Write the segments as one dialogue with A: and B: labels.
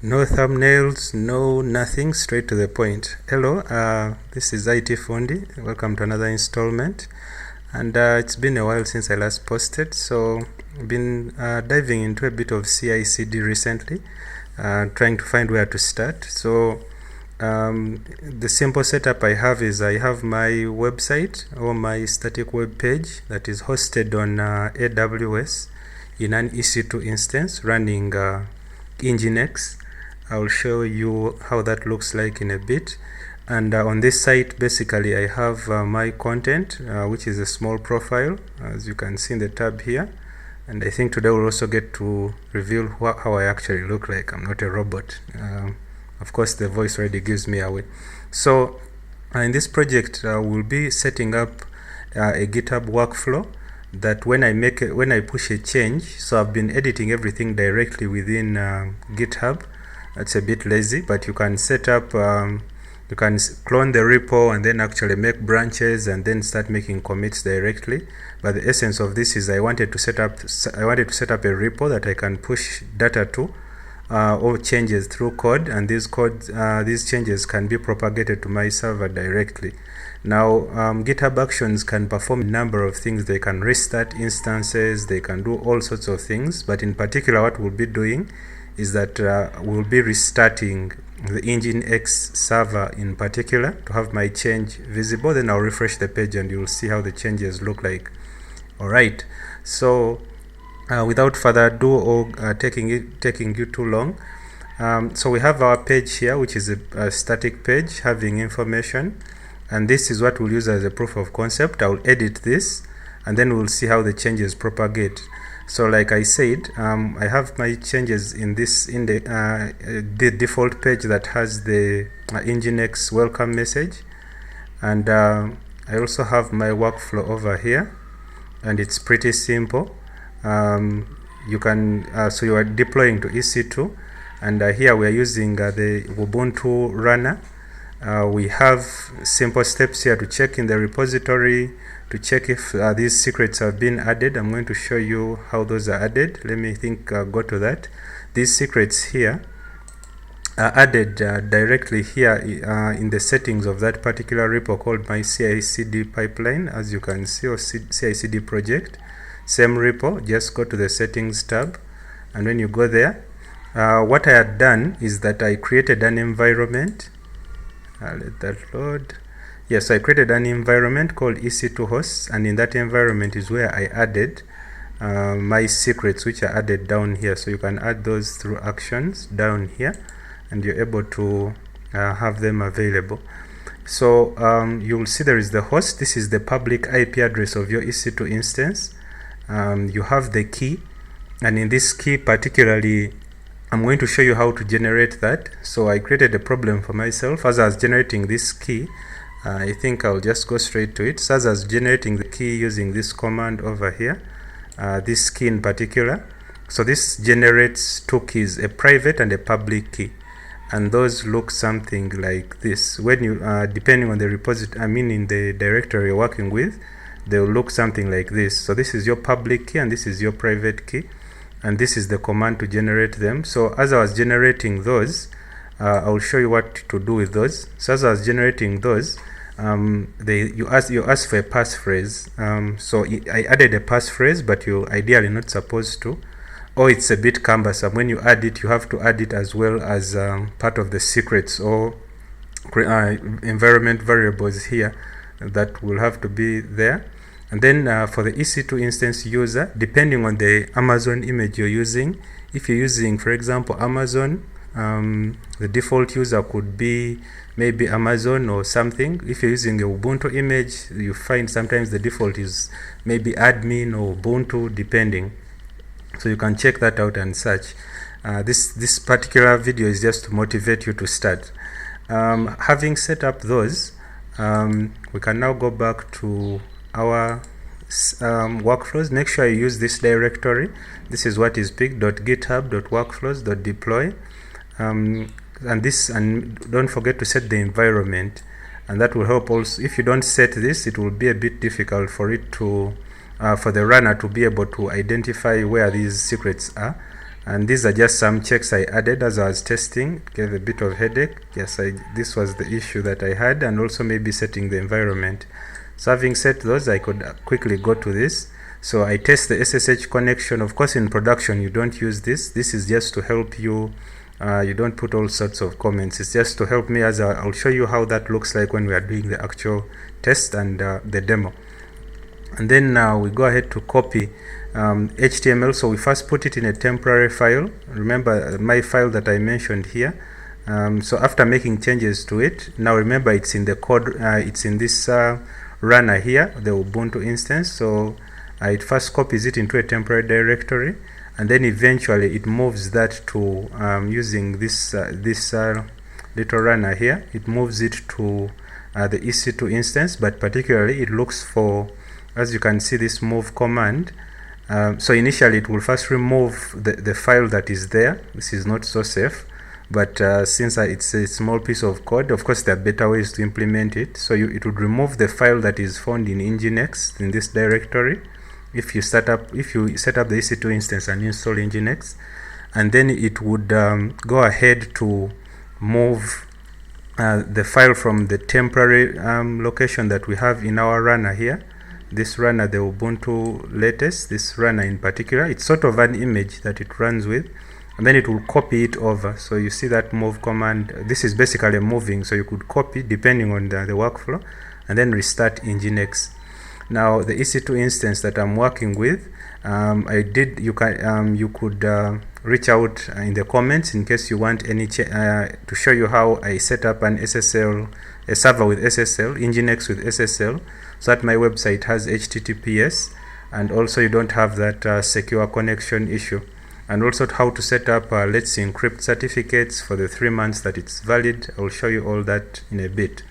A: No thumbnails, no nothing, straight to the point. Hello, this is IT Fundi. Welcome to another installment. And it's been a while since I last posted, so I've been diving into a bit of CI/CD recently, trying to find where to start. So the simple setup I have is I have my website or my static web page that is hosted on AWS in an EC2 instance running Ngnix. I'll show you how that looks like in a bit. And on this site, basically, I have my content, which is a small profile, as you can see in the tab here. And I think today we'll also get to reveal how I actually look like. I'm not a robot. Of course, the voice already gives me away. So in this project, we'll be setting up a GitHub workflow that when I push a change, so I've been editing everything directly within GitHub. That's a bit lazy, but you can set up, you can clone the repo and then actually make branches and then start making commits directly. But the essence of this is I wanted to set up a repo that I can push data to or changes through code, and these changes can be propagated to my server directly. Now, GitHub/Actions can perform a number of things. They can restart instances, they can do all sorts of things, but in particular what we'll be doing is that we'll be restarting the Nginx server in particular to have my change visible. Then I'll refresh the page and you'll see how the changes look like. Alright, so without further ado or taking you too long, so we have our page here, which is a static page having information, and this is what we'll use as a proof of concept. I'll edit this and then we'll see how the changes propagate. So like I said, I have my changes in the default page that has the Nginx welcome message, and I also have my workflow over here, and it's pretty simple. You can so you are deploying to EC2, and here we are using the Ubuntu runner. We have simple steps here to check in the repository to check if these secrets have been added. I'm going to show you how those are added. Let me go to that. These secrets here are added directly here in the settings of that particular repo called my CI/CD pipeline, as you can see, or CI/CD project. Same repo, just go to the settings tab, and when you go there, what I had done is that I created an environment. Let that load. Yes, I created an environment called EC2 hosts, and in that environment is where I added my secrets, which are added down here. So you can add those through actions down here, and you're able to have them available. So you'll see there is the host. This is the public IP address of your EC2 instance. You have the key, and in this key particularly, I'm going to show you how to generate that. So I created a problem for myself as I was generating this key. I think I'll just go straight to it. So as I was generating the key using this command over here, this key in particular, so this generates two keys, a private and a public key, and those look something like this. When you depending on the repository, in the directory you're working with, they'll look something like this. So this is your public key and this is your private key, and this is the command to generate them. So as I was generating those, I'll show you what to do with those. So as I was generating those, you ask for a passphrase. So I added a passphrase, but you're ideally not supposed to, or it's a bit cumbersome. When you add it, you have to add it as well as part of the secrets or environment variables here that will have to be there. And then for the EC2 instance user, depending on the Amazon image you're using, if you're using, for example, Amazon, the default user could be maybe Amazon or something. If you're using the Ubuntu image, you find sometimes the default is maybe admin or Ubuntu, depending. So you can check that out and search. This particular video is just to motivate you to start. Having set up those, we can now go back to our workflows. Make sure you use this directory. This is what is picked, .github.workflows.deploy. And don't forget to set the environment, and that will help also. If you don't set this, it will be a bit difficult for it to for the runner to be able to identify where these secrets are, and these are just some checks I added as I was testing. It gave a bit of headache. Yes, this was the issue that I had, and also maybe setting the environment. So having set those, I could quickly go to this. So I test the SSH connection. Of course, in production, you don't use this. This is just to help you. You don't put all sorts of comments. It's just to help me, as I'll show you how that looks like when we are doing the actual test and the demo. And then we go ahead to copy HTML. So we first put it in a temporary file. Remember my file that I mentioned here. So after making changes to it, now remember it's in the code, it's in this runner here, the Ubuntu instance. So it first copies it into a temporary directory, and then eventually it moves that to using this little runner here. It moves it to the EC2 instance, but particularly it looks for, as you can see, this move command. So initially it will first remove the file that is there. This is not so safe, but since it's a small piece of code, of course there are better ways to implement it. So it would remove the file that is found in Nginx in this directory if you set up the EC2 instance and install Nginx, and then it would go ahead to move the file from the temporary location that we have in our runner here. This runner, the Ubuntu latest, this runner in particular, it's sort of an image that it runs with, and then it will copy it over. So you see that move command. This is basically moving, so you could copy depending on the workflow, and then restart Nginx. Now the EC2 instance that I'm working with, you could reach out in the comments in case you want any to show you how I set up an SSL, a server with SSL, Nginx with SSL, so that my website has HTTPS, and also you don't have that secure connection issue, and also how to set up Let's Encrypt certificates for the 3 months that it's valid. I'll show you all that in a bit.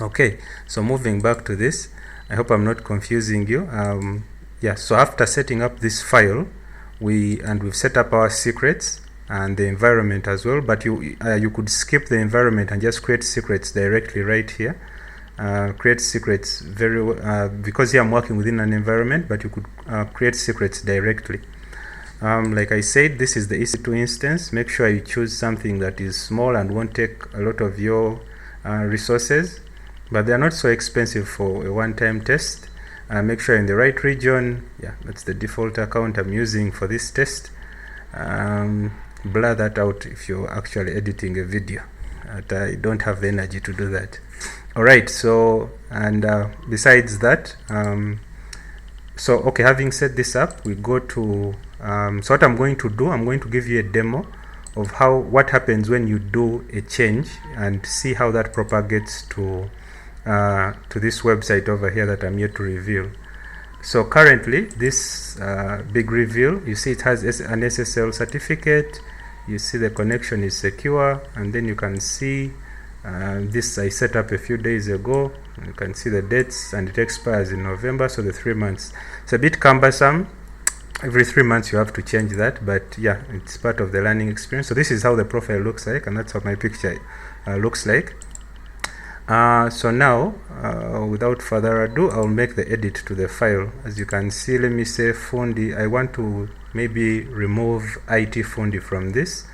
A: Okay, so moving back to this, I hope I'm not confusing you. Yeah, so after setting up this file, we've set up our secrets and the environment as well, but you could skip the environment and just create secrets directly right here. Create secrets very because here I'm working within an environment, but you could create secrets directly. Like I said, this is the EC2 instance. Make sure you choose something that is small and won't take a lot of your resources, but they are not so expensive for a one-time test. Make sure in the right region. Yeah, that's the default account I'm using for this test. Blur that out if you're actually editing a video. I don't have the energy to do that. Alright, so, and besides that, so okay, having set this up, we go to, so what I'm going to do, I'm going to give you a demo of what happens when you do a change, and see how that propagates to this website over here that I'm here to reveal. So currently, this big reveal, you see it has an SSL certificate, you see the connection is secure, and then you can see this I set up a few days ago. You can see the dates, and it expires in November, so the 3 months. It's a bit cumbersome. Every 3 months you have to change that, but yeah, it's part of the learning experience. So this is how the profile looks like, and that's how my picture looks like. So now, without further ado, I'll make the edit to the file. As you can see, let me say Fundi. I want to maybe remove IT Fundi from this.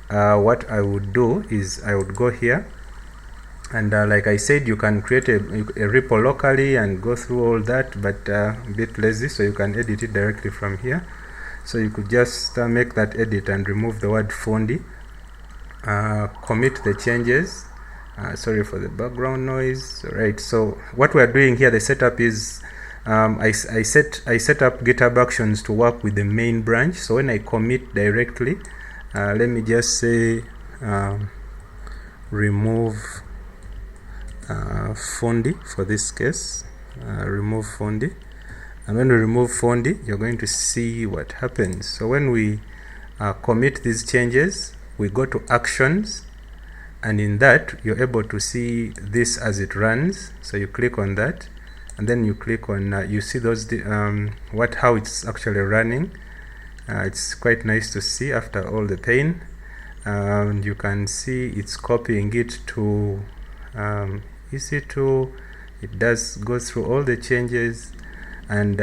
A: What I would do is I would go here, and like I said, you can create a repo locally and go through all that, but a bit lazy, so you can edit it directly from here. So you could just make that edit and remove the word Fundi. Commit the changes. Sorry for the background noise. Right, so what we are doing here, the setup is I set up GitHub&Actions to work with the main branch. So when I commit directly, let me just say remove Fundi for this case. Remove Fundi, and when we remove Fundi, you're going to see what happens. So when we commit these changes, we go to Actions, and in that you're able to see this as it runs. So you click on that, and then you click on you see those how it's actually running. It's quite nice to see after all the pain. You can see it's copying it to EC2. It does go through all the changes, and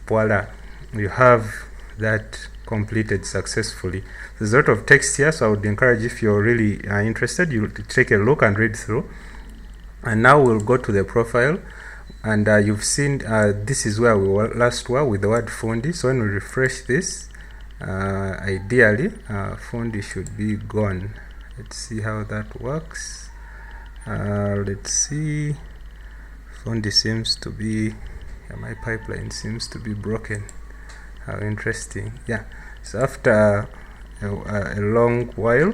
A: voila, you have that completed successfully. There's a lot of text here, so I would encourage, if you're really interested, you take a look and read through. And now we'll go to the profile, and you've seen this is where we last were with the word Fundi. So when we refresh this, ideally Fundi should be gone. Let's see how that works. Let's see. Fundi seems to be, my pipeline seems to be broken. How interesting. Yeah, so after a long while,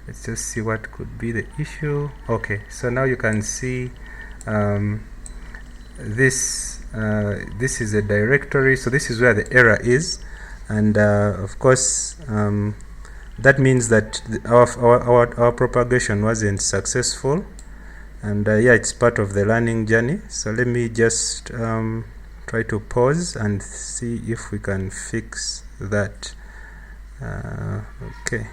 A: let's just see what could be the issue. Okay, so now you can see this is a directory, so this is where the error is, and of course that means that our propagation wasn't successful, and yeah, it's part of the learning journey. So let me just try to pause and see if we can fix that. Okay.